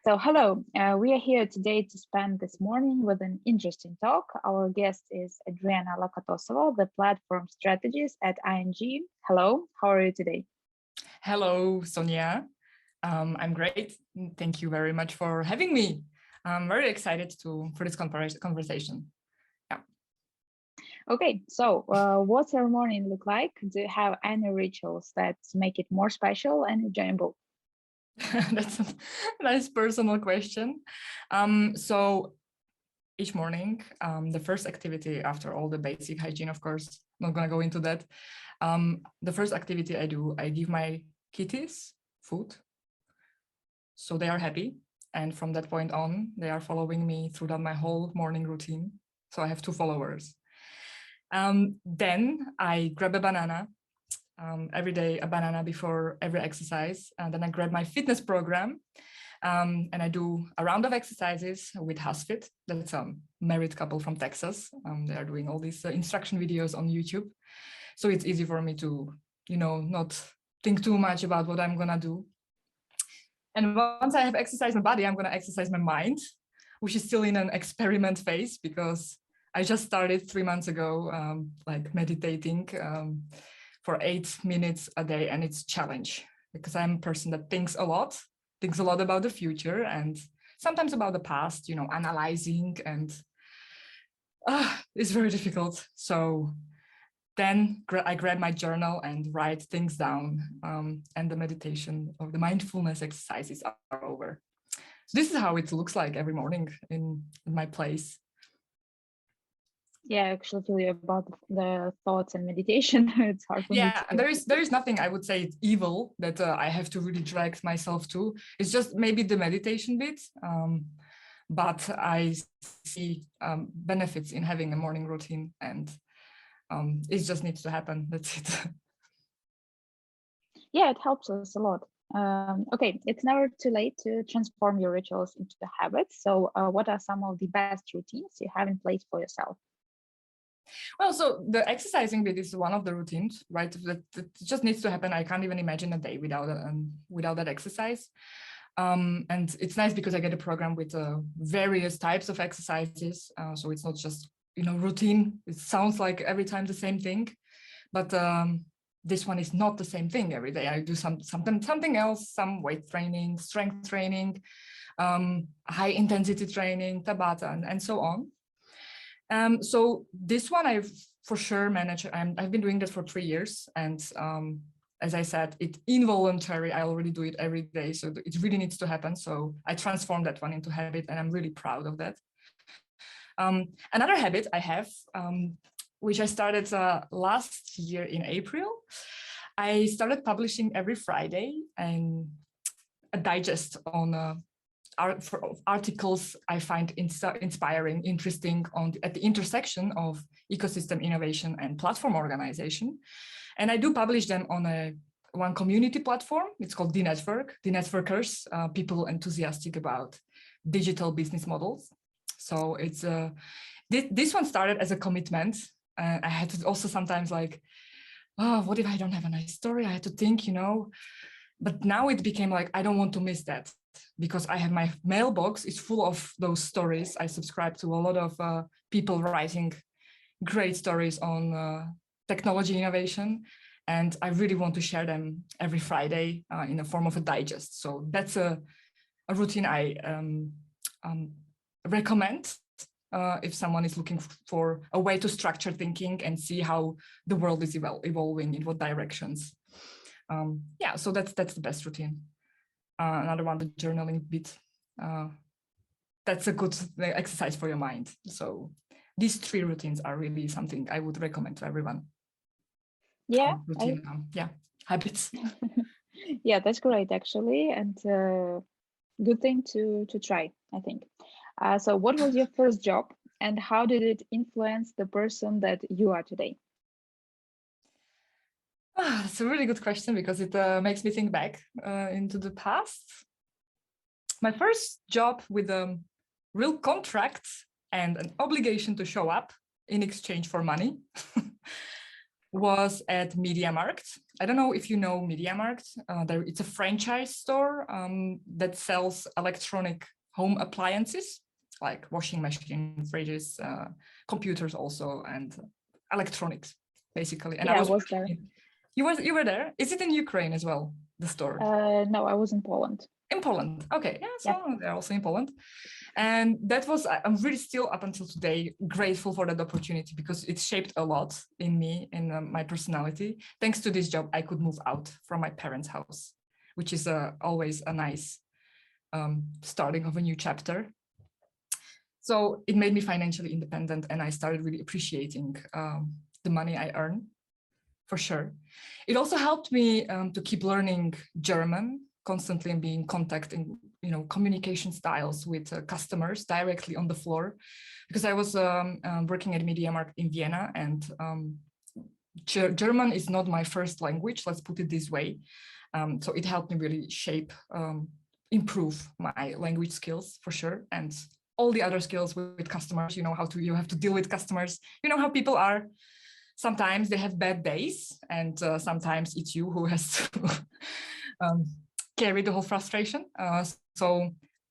So, hello, we are here today to spend this morning with an interesting talk. Our guest is Adriana Lakatosova, the Platform Strategist at ING. Hello, how are you today? Hello, Sonia. I'm great. Thank you very much for having me. I'm very excited for this conversation. Yeah. Okay, so what's your morning look like? Do you have any rituals that make it more special and enjoyable? That's a nice personal question. So each morning, the first activity after all the basic hygiene, of course, not gonna go into that. The first activity I do, I give my kitties food, so they are happy. And from that point on, they are following me throughout my whole morning routine. So I have 2 followers. Then I grab a banana, every day a banana before every exercise. And then I grab my fitness program and I do a round of exercises with HusFit. That's a married couple from Texas. They are doing all these instruction videos on YouTube. So it's easy for me to, not think too much about what I'm gonna do. And once I have exercised my body, I'm gonna exercise my mind, which is still in an experiment phase because I just started 3 months ago, meditating for 8 minutes a day, and it's a challenge because I'm a person that thinks a lot about the future and sometimes about the past, analyzing, and it's very difficult. So then I grab my journal and write things down, and the meditation or the mindfulness exercises are over. So this is how it looks like every morning in my place. Yeah, I actually feel you about the thoughts and meditation. It's hard for me Yeah, to. there is nothing I would say it's evil that I have to really drag myself to. It's just maybe the meditation bit, but I see benefits in having a morning routine, and it just needs to happen. That's it. Yeah, it helps us a lot. Okay, it's never too late to transform your rituals into habits. So, what are some of the best routines you have in place for yourself? Well, so the exercising bit is one of the routines, right? That just needs to happen. I can't even imagine a day without that exercise. And it's nice because I get a program with various types of exercises. So it's not just, routine. It sounds like every time the same thing, but this one is not the same thing every day. I do something else, some weight training, strength training, high intensity training, Tabata, and so on. So this one I've for sure managed. I've been doing that for 3 years, and as I said, it's involuntary. I already do it every day, so it really needs to happen. So I transformed that one into habit, and I'm really proud of that. Another habit I have, which I started last year in April, I started publishing every Friday and a digest on articles I find inspiring, interesting at the intersection of ecosystem innovation and platform organization. And I do publish them on one community platform. It's called The Network, The Networkers, people enthusiastic about digital business models. So it's this one started as a commitment. I had to also sometimes what if I don't have a nice story? I had to think, but now it became like, I don't want to miss that, because I have my mailbox is full of those stories. I subscribe to a lot of people writing great stories on technology innovation, and I really want to share them every Friday in the form of a digest. So that's a routine I recommend if someone is looking for a way to structure thinking and see how the world is evolving, in what directions. So that's the best routine. Another one, the journaling bit. That's a good exercise for your mind. So these 3 routines are really something I would recommend to everyone. Yeah, habits. Yeah, that's great actually, and good thing to try, I think. So, what was your first job, and how did it influence the person that you are today? It's a really good question because it makes me think back into the past. My first job with a real contract and an obligation to show up in exchange for money was at MediaMarkt. I don't know if you know MediaMarkt. It's a franchise store that sells electronic home appliances like washing machine, fridges, computers also, and electronics basically. And Yeah, I I was was there. you were there. Is it in Ukraine as well? The store No, I was in Poland. in Poland. Okay, yeah, Yeah. so they're also in Poland. And that was, I'm really still up until today grateful for that opportunity because it shaped a lot in me, in my personality. Thanks to this job, I could move out from my parents' house, which is always a nice starting of a new chapter. So it made me financially independent and I started really appreciating the money I earn, for sure. It also helped me to keep learning German constantly and be in contact in communication styles with customers directly on the floor, because I was working at MediaMarkt in Vienna, and German is not my first language, let's put it this way. So it helped me really improve my language skills for sure, and all the other skills with customers. You have to deal with customers. You know how people are. Sometimes they have bad days, and sometimes it's you who has to carry the whole frustration. So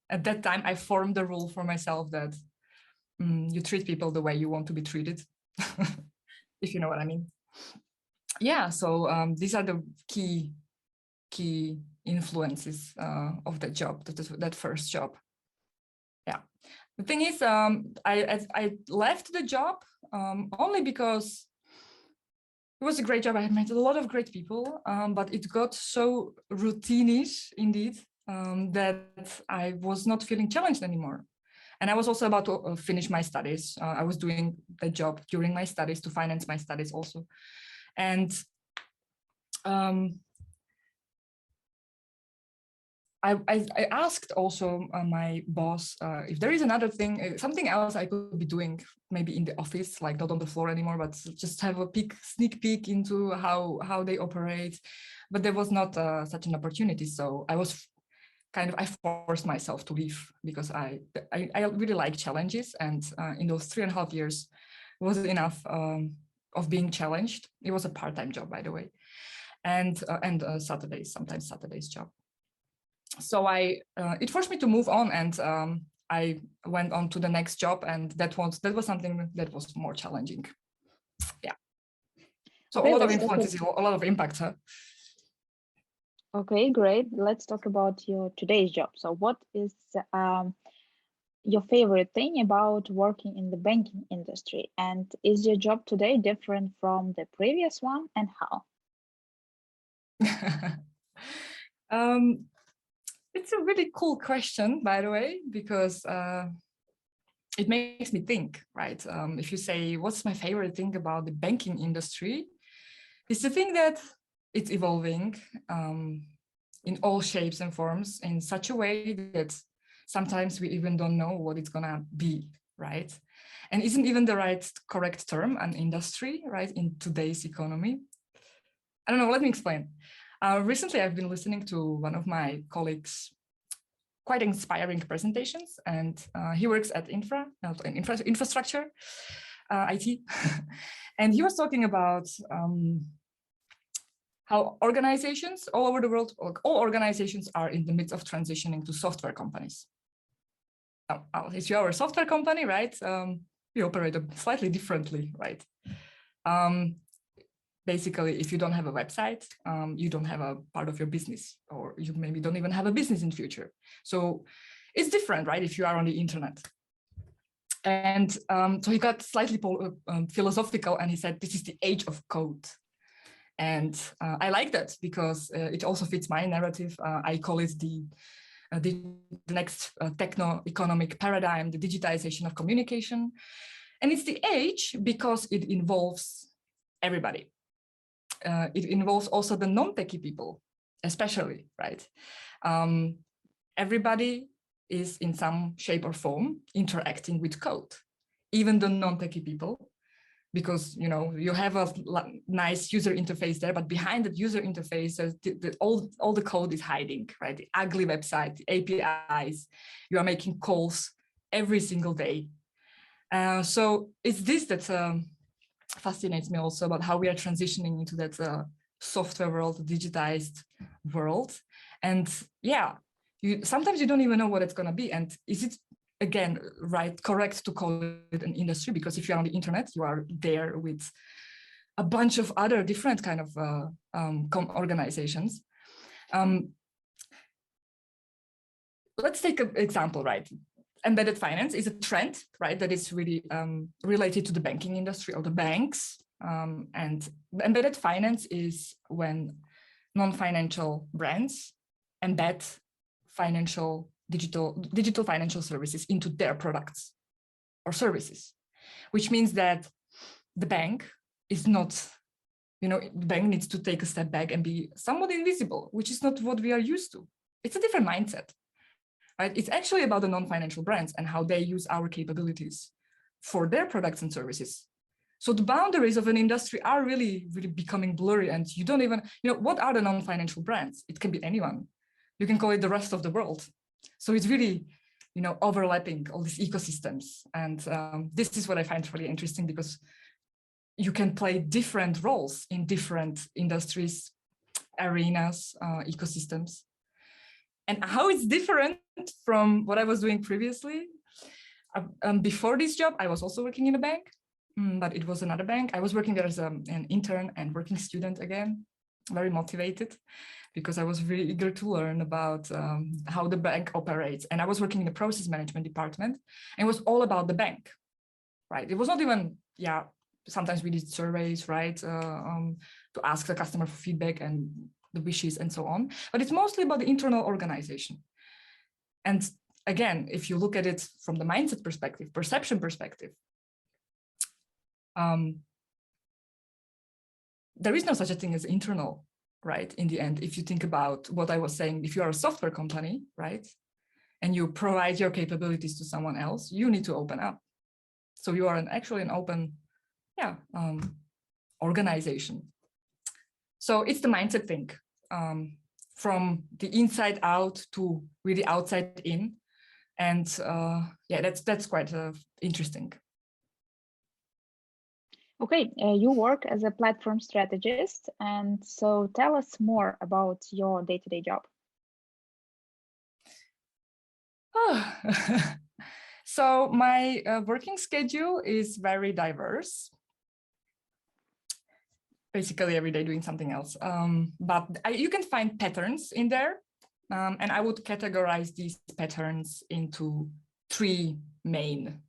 at that time, I formed the rule for myself that you treat people the way you want to be treated, if you know what I mean. Yeah, so these are the key influences of that job, that first job. Yeah, the thing is, I left the job only because it was a great job. I had met a lot of great people, but it got so routinish indeed that I was not feeling challenged anymore. And I was also about to finish my studies. I was doing the job during my studies to finance my studies also. And I asked also my boss if there is another thing, something else I could be doing, maybe in the office, like not on the floor anymore, but just have a sneak peek into how they operate. But there was not such an opportunity. So I forced myself to leave because I really like challenges. And in those 3.5 years was enough of being challenged. It was a part-time job, by the way. And sometimes Saturdays job. So it forced me to move on, and I went on to the next job, and that was something that was more challenging. Yeah. So Okay, a lot of influences, a lot of impact. Huh? Okay, great. Let's talk about your today's job. So what is your favorite thing about working in the banking industry? And is your job today different from the previous one, and how? It's a really cool question, by the way, because it makes me think, right? If you say, what's my favorite thing about the banking industry? It's the thing that it's evolving in all shapes and forms in such a way that sometimes we even don't know what it's gonna be, right? And isn't even the correct term an industry, right, in today's economy? I don't know, let me explain. Recently, I've been listening to one of my colleagues' quite inspiring presentations, and he works at infrastructure, IT, and he was talking about how organizations all over the world, all organizations are in the midst of transitioning to software companies. If you are a software company, right, we operate slightly differently, right? Basically, if you don't have a website, you don't have a part of your business, or you maybe don't even have a business in future. So it's different, right, if you are on the internet. And so he got slightly philosophical, and he said, this is the age of code. And I like that because it also fits my narrative. I call it the next techno-economic paradigm, the digitization of communication. And it's the age because it involves everybody. It involves also the non-techie people, especially, right? Everybody is in some shape or form interacting with code, even the non-techie people, because you have a nice user interface there, but behind that user interface, all the code is hiding, right? The ugly website, the APIs, you are making calls every single day. So it's this that fascinates me also about how we are transitioning into that software world, digitized world. And yeah, sometimes you don't even know what it's going to be. And is it, again, correct to call it an industry? Because if you're on the internet, you are there with a bunch of other different kind of organizations. Let's take an example, right? Embedded finance is a trend, right, that is really related to the banking industry or the banks. And embedded finance is when non-financial brands embed digital financial services into their products or services, which means that the bank is not, the bank needs to take a step back and be somewhat invisible, which is not what we are used to. It's a different mindset. Right? It's actually about the non-financial brands and how they use our capabilities for their products and services. So the boundaries of an industry are really, really becoming blurry, and you don't even, what are the non-financial brands? It can be anyone. You can call it the rest of the world. So it's really, overlapping all these ecosystems. And this is what I find really interesting, because you can play different roles in different industries, arenas, ecosystems. And how it's different from what I was doing previously. Before this job, I was also working in a bank, but it was another bank. I was working there as an intern and working student again, very motivated, because I was really eager to learn about how the bank operates. And I was working in the process management department, and it was all about the bank, right? It was not even, sometimes we did surveys, right, to ask the customer for feedback and the wishes and so on, but it's mostly about the internal organization. And again, if you look at it from the mindset perspective, perception perspective, there is no such a thing as internal, right? In the end, if you think about what I was saying, if you are a software company, right, and you provide your capabilities to someone else, you need to open up. So you are actually an open, organization. So it's the mindset thing, from the inside out to really outside in. And that's quite interesting. Okay, you work as a platform strategist, and so tell us more about your day-to-day job. So my working schedule is very diverse. Basically every day doing something else. But you can find patterns in there. And I would categorize these patterns into 3 main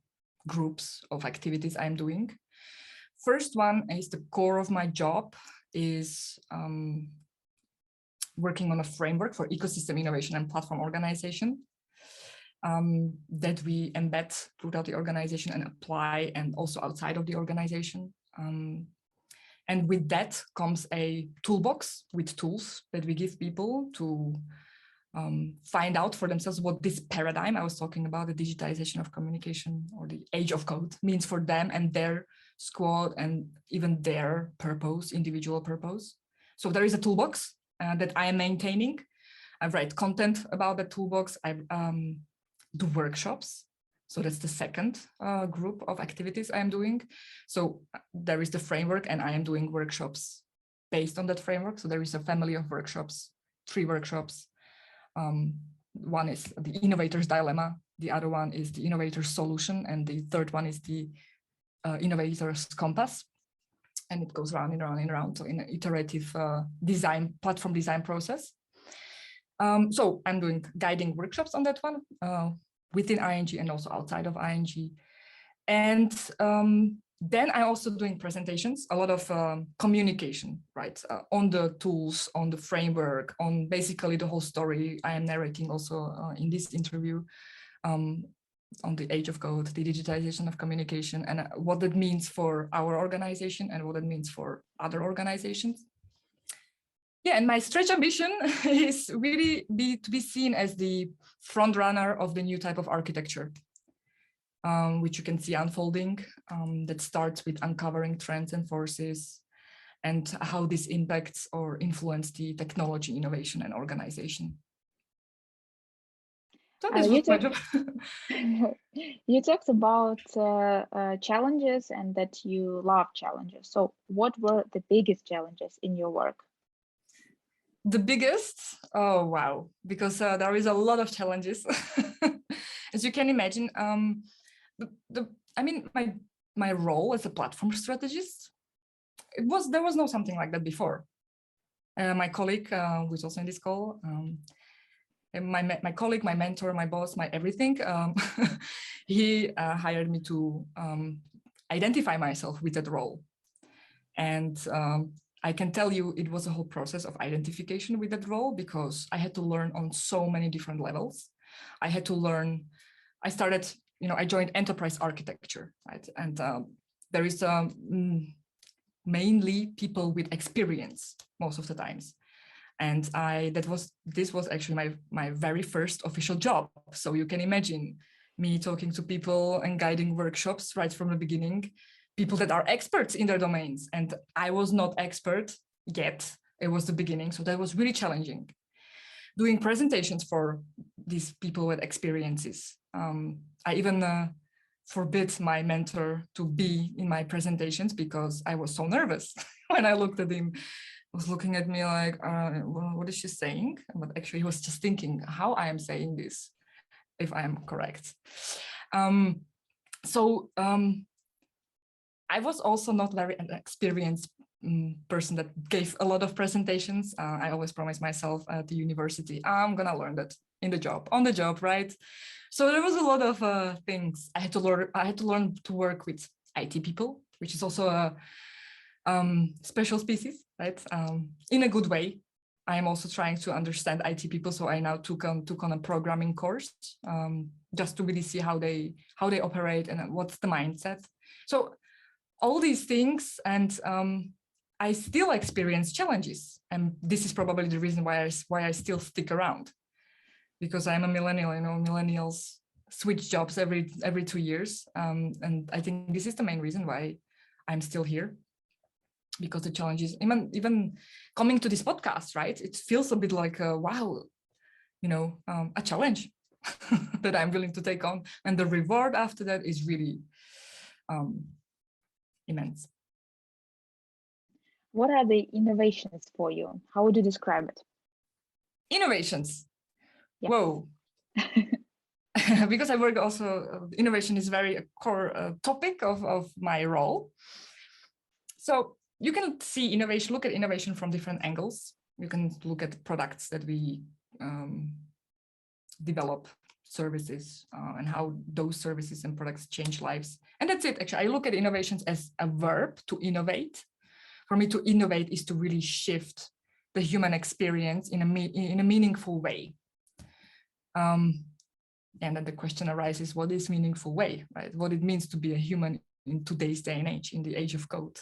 groups of activities I'm doing. First one is the core of my job is working on a framework for ecosystem innovation and platform organization that we embed throughout the organization and apply, and also outside of the organization. And with that comes a toolbox with tools that we give people to find out for themselves what this paradigm I was talking about, the digitization of communication or the age of code, means for them and their squad and even their purpose, individual purpose. So there is a toolbox that I am maintaining. I write content about the toolbox. I do workshops. So that's the second group of activities I'm doing. So there is the framework, and I am doing workshops based on that framework. So there is a family of workshops, 3 workshops. One is the innovator's dilemma. The other one is the innovator's solution. And the third one is the innovator's compass. And it goes round and round and round. So in an iterative platform design process. So I'm doing guiding workshops on that one. Within ING and also outside of ING. And then I'm also doing presentations, a lot of communication, right, on the tools, on the framework, on basically the whole story. I am narrating also in this interview on the age of code, the digitization of communication, and what that means for our organization and what it means for other organizations. Yeah, and my stretch ambition is really to be seen as the front runner of the new type of architecture, which you can see unfolding, that starts with uncovering trends and forces and how this impacts or influence the technology, innovation, and organization. So this You was my talked job. you talked about challenges and that you love challenges. So, what were the biggest challenges in your work? The biggest, oh wow, because there is a lot of challenges. As you can imagine, the I mean, my role as a platform strategist, there was no something like that before. My colleague, who is also in this call, and my colleague, my mentor, my boss, my everything, he hired me to identify myself with that role. And I can tell you it was a whole process of identification with that role, because I had to learn on so many different levels. I had to learn, I started, I joined enterprise architecture, right? And there is mainly people with experience most of the times. And this was actually my very first official job. So you can imagine me talking to people and guiding workshops right from the beginning, people that are experts in their domains. And I was not expert yet. It was the beginning. So that was really challenging. Doing presentations for these people with experiences. I even forbid my mentor to be in my presentations because I was so nervous when I looked at him. Was looking at me like, what is she saying? But actually, he was just thinking how I am saying this, if I am correct. So I was also not very an experienced person that gave a lot of presentations. I always promised myself at the university, I'm gonna learn that on the job, right? So there was a lot of things I had to learn. I had to learn to work with IT people, which is also a special species, right? In a good way. I am also trying to understand IT people, so I now took on a programming course just to really see how they operate and what's the mindset. So all these things, and I still experience challenges, and this is probably the reason why I still stick around, because I'm a millennial. Millennials switch jobs every 2 years, and I think this is the main reason why I'm still here. Because the challenges, even coming to this podcast, right? It feels a bit like wow, a challenge that I'm willing to take on, and the reward after that is really immense. What are the innovations for you? How would you describe it? Innovations. Yeah. Whoa. Because I work also, innovation is very a core topic of my role. So you can see innovation, look at innovation from different angles. You can look at products that we develop, services, and how those services and products change lives. And that's it. Actually, I look at innovations as a verb, to innovate. For me, to innovate is to really shift the human experience in a meaningful way. And then the question arises, what is meaningful way, right? What it means to be a human in today's day and age, in the age of code.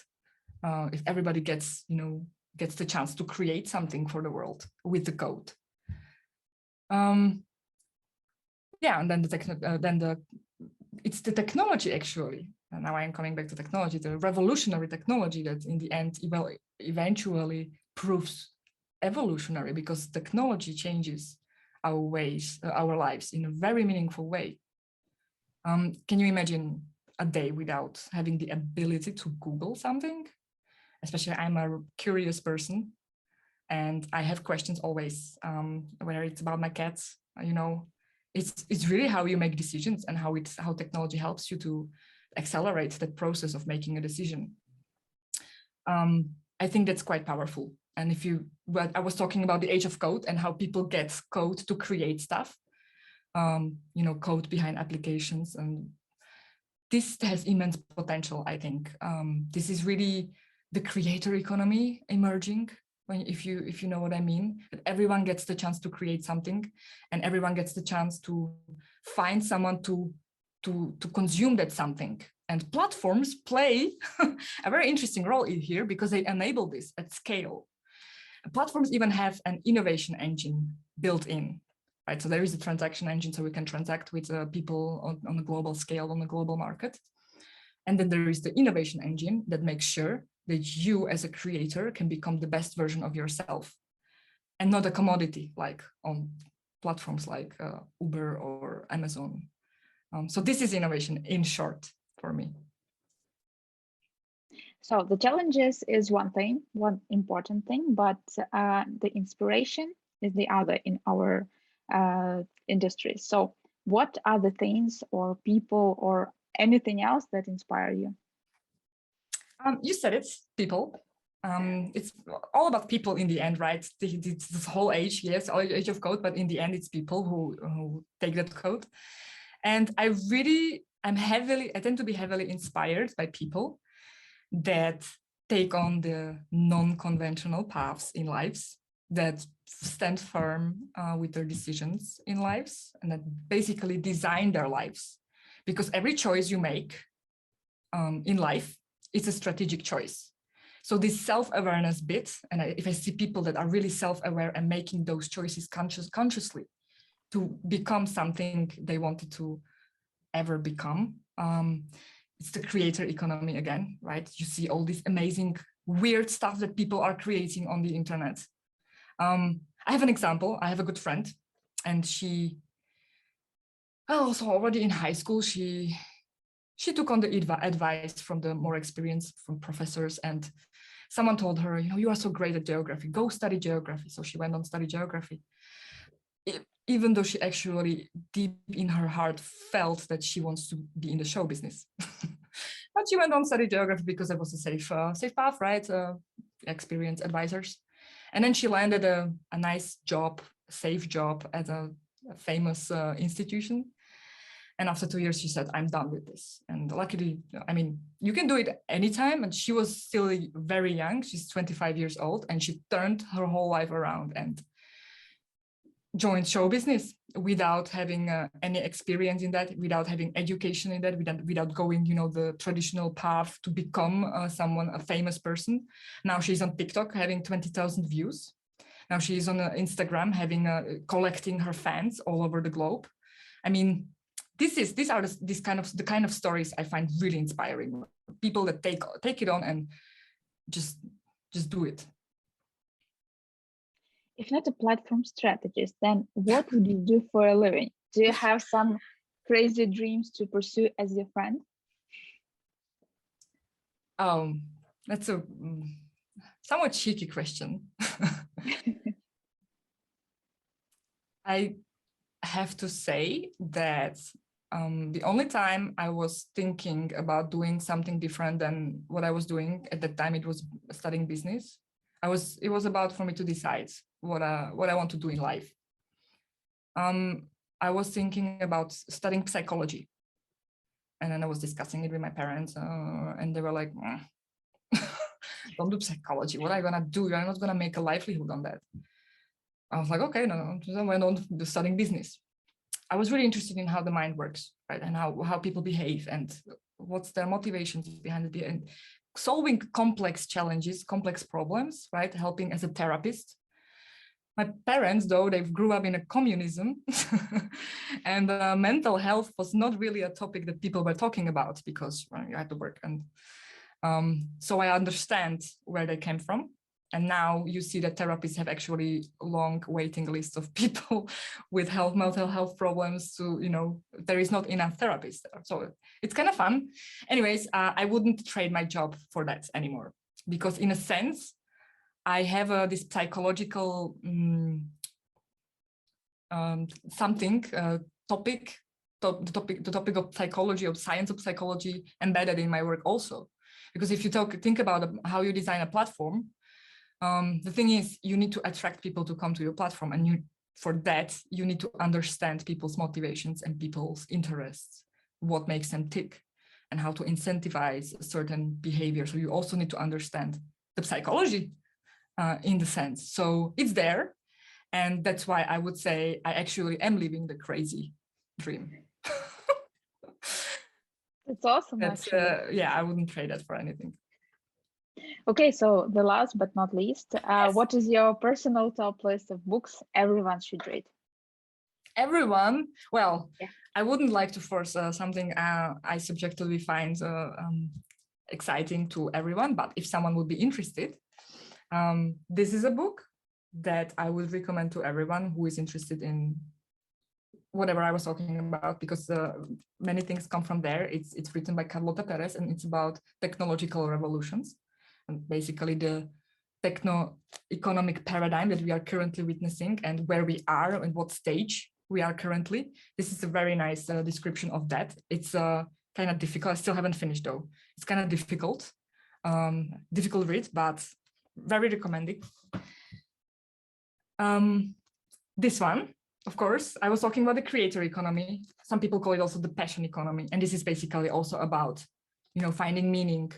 If everybody gets the chance to create something for the world with the code. And then it's the technology, actually. And now I am coming back to technology, the revolutionary technology that in the end eventually proves evolutionary, because technology changes our ways, our lives in a very meaningful way. Can you imagine a day without having the ability to Google something? Especially, I'm a curious person, and I have questions always, whether it's about my cats. It's really how you make decisions, and how technology helps you to accelerate that process of making a decision. I think that's quite powerful. And I was talking about the age of code and how people get code to create stuff, code behind applications, and this has immense potential. I think this is really the creator economy emerging. If you know what I mean, that everyone gets the chance to create something, and everyone gets the chance to find someone to consume that something. And platforms play a very interesting role here, because they enable this at scale. Platforms even have an innovation engine built in, right? So there is a transaction engine, so we can transact with people on a global scale, on a global market. And then there is the innovation engine that makes sure that you as a creator can become the best version of yourself, and not a commodity like on platforms like Uber or Amazon. So this is innovation in short for me. So the challenges is one thing, one important thing, but the inspiration is the other in our industry. So what are the things or people or anything else that inspire you? You said it, people. It's all about people in the end, right? This whole age, yes, age of code, but in the end, it's people who take that code. And I tend to be heavily inspired by people that take on the non-conventional paths in lives, that stand firm with their decisions in lives, and that basically design their lives. Because every choice you make in life, it's a strategic choice. So this self-awareness bit, and if I see people that are really self-aware and making those choices consciously to become something they wanted to ever become, it's the creator economy again, right? You see all this amazing, weird stuff that people are creating on the internet. I have an example. I have a good friend, and she also already in high school, she took on the advice from the more experienced from professors, and someone told her, you are so great at geography, go study geography. So she went on study geography, even though she actually deep in her heart felt that she wants to be in the show business. But she went on study geography because it was a safe path, right? Experienced advisors. And then she landed a nice job, safe job at a famous institution. And after 2 years, she said, I'm done with this. And luckily, I mean, you can do it anytime. And she was still very young. She's 25 years old. And she turned her whole life around and joined show business without having any experience in that, without having education in that, without going, the traditional path to become a famous person. Now she's on TikTok having 20,000 views. Now she's on Instagram having collecting her fans all over the globe. I mean, these are the kind of stories I find really inspiring. People that take it on and just do it. If not a platform strategist, then what would you do for a living? Do you have some crazy dreams to pursue as your friend? That's a somewhat cheeky question. I have to say that the only time I was thinking about doing something different than what I was doing at that time, it was studying business. It was about for me to decide what I want to do in life. I was thinking about studying psychology, and then I was discussing it with my parents, and they were like, "Don't do psychology. What are you gonna do? You're not gonna make a livelihood on that." I was like, "Okay, no." So I went on to studying business. I was really interested in how the mind works, right, and how people behave and what's their motivations behind it, and solving complex challenges, complex problems, right, helping as a therapist. My parents, though, they grew up in a communism and mental health was not really a topic that people were talking about because you had to work. And so I understand where they came from. And now you see that therapists have actually long waiting lists of people with mental health problems. There is not enough therapists there. So it's kind of fun. Anyways, I wouldn't trade my job for that anymore, because in a sense, I have this psychological topic, the topic of psychology, of science of psychology embedded in my work also. Because if you think about how you design a platform, the thing is, you need to attract people to come to your platform, and for that you need to understand people's motivations and people's interests, what makes them tick, and how to incentivize certain behavior. So you also need to understand the psychology in the sense. So it's there, and that's why I would say I actually am living the crazy dream. It's awesome. Yeah, I wouldn't trade that for anything. Okay, so the last but not least, Yes. What is your personal top list of books everyone should read? Everyone? Well, yeah. I wouldn't like to force something I subjectively find exciting to everyone, but if someone would be interested, this is a book that I would recommend to everyone who is interested in whatever I was talking about, because many things come from there. It's written by Carlota Perez, and it's about technological revolutions and basically the techno-economic paradigm that we are currently witnessing and where we are and what stage we are currently. This is a very nice description of that. It's kind of difficult. I still haven't finished though. It's kind of difficult read, but very recommended. This one, of course, I was talking about the creator economy. Some people call it also the passion economy. And this is basically also about, finding meaning,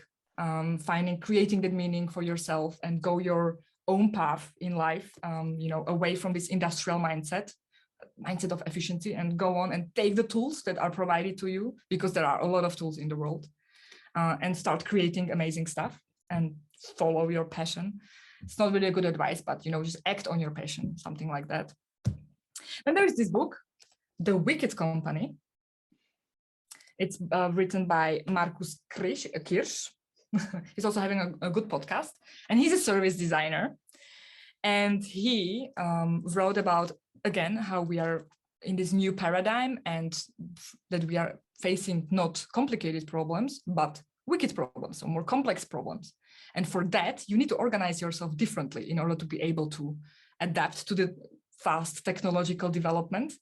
creating that meaning for yourself and go your own path in life, away from this industrial mindset of efficiency, and go on and take the tools that are provided to you, because there are a lot of tools in the world, and start creating amazing stuff and follow your passion. It's not really a good advice, but just act on your passion, something like that. Then there is this book, The Wicked Company. It's written by Markus Kirsch. He's also having a good podcast, and he's a service designer. And he wrote about, again, how we are in this new paradigm and that we are facing not complicated problems, but wicked problems, or more complex problems. And for that, you need to organize yourself differently in order to be able to adapt to the fast technological development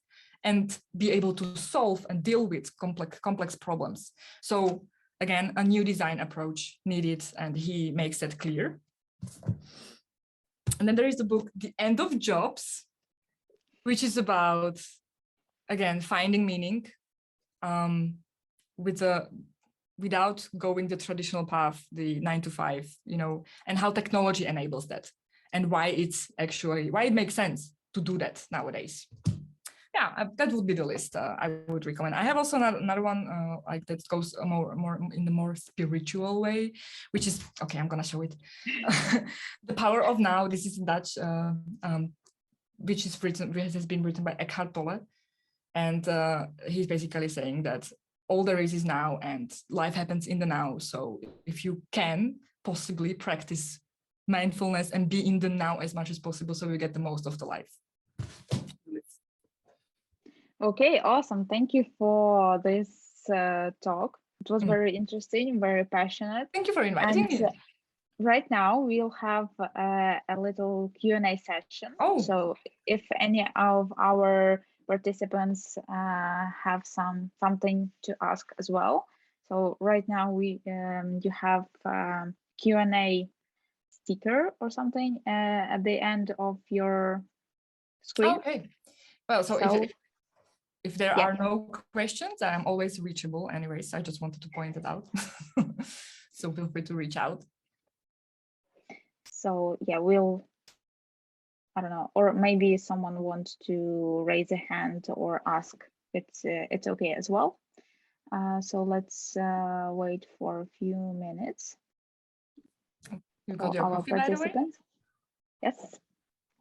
and be able to solve and deal with complex problems. So again, a new design approach needed, and he makes that clear. And then there is the book, The End of Jobs, which is about, again, finding meaning without going the traditional path, the 9 to 5, and how technology enables that, and why it makes sense to do that nowadays. Yeah, that would be the list I would recommend. I have also another one that goes more in the more spiritual way, which is, okay, I'm gonna show it. The Power of Now. This is in Dutch, which has been written by Eckhart Tolle, and he's basically saying that all there is now, and life happens in the now. So if you can possibly practice mindfulness and be in the now as much as possible, so you get the most of the life. Okay, awesome. Thank you for this talk. It was very interesting, very passionate. Thank you for inviting me. Right now, we'll have a little Q&A session. Oh. So if any of our participants have something to ask as well. So right now you have Q&A sticker or something at the end of your screen. Okay. Well, so if there are no questions, I'm always reachable anyways. I just wanted to point it out. So feel free to reach out. So yeah, I don't know, or maybe someone wants to raise a hand or ask. It's okay as well. So let's wait for a few minutes. You got your coffee, by the way? Yes,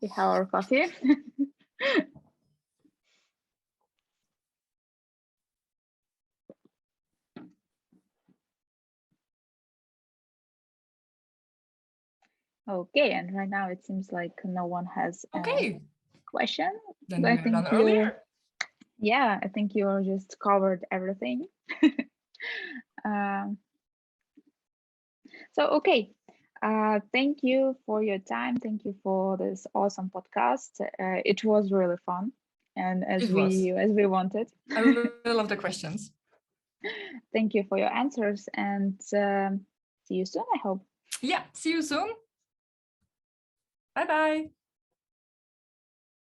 we have our coffee. Okay, and right now it seems like no one has a question. Then I think earlier. Yeah, I think you just covered everything. So okay, thank you for your time. Thank you for this awesome podcast. It was really fun, and as we wanted. I really love the questions. Thank you for your answers, and see you soon, I hope. Yeah, see you soon. Bye-bye.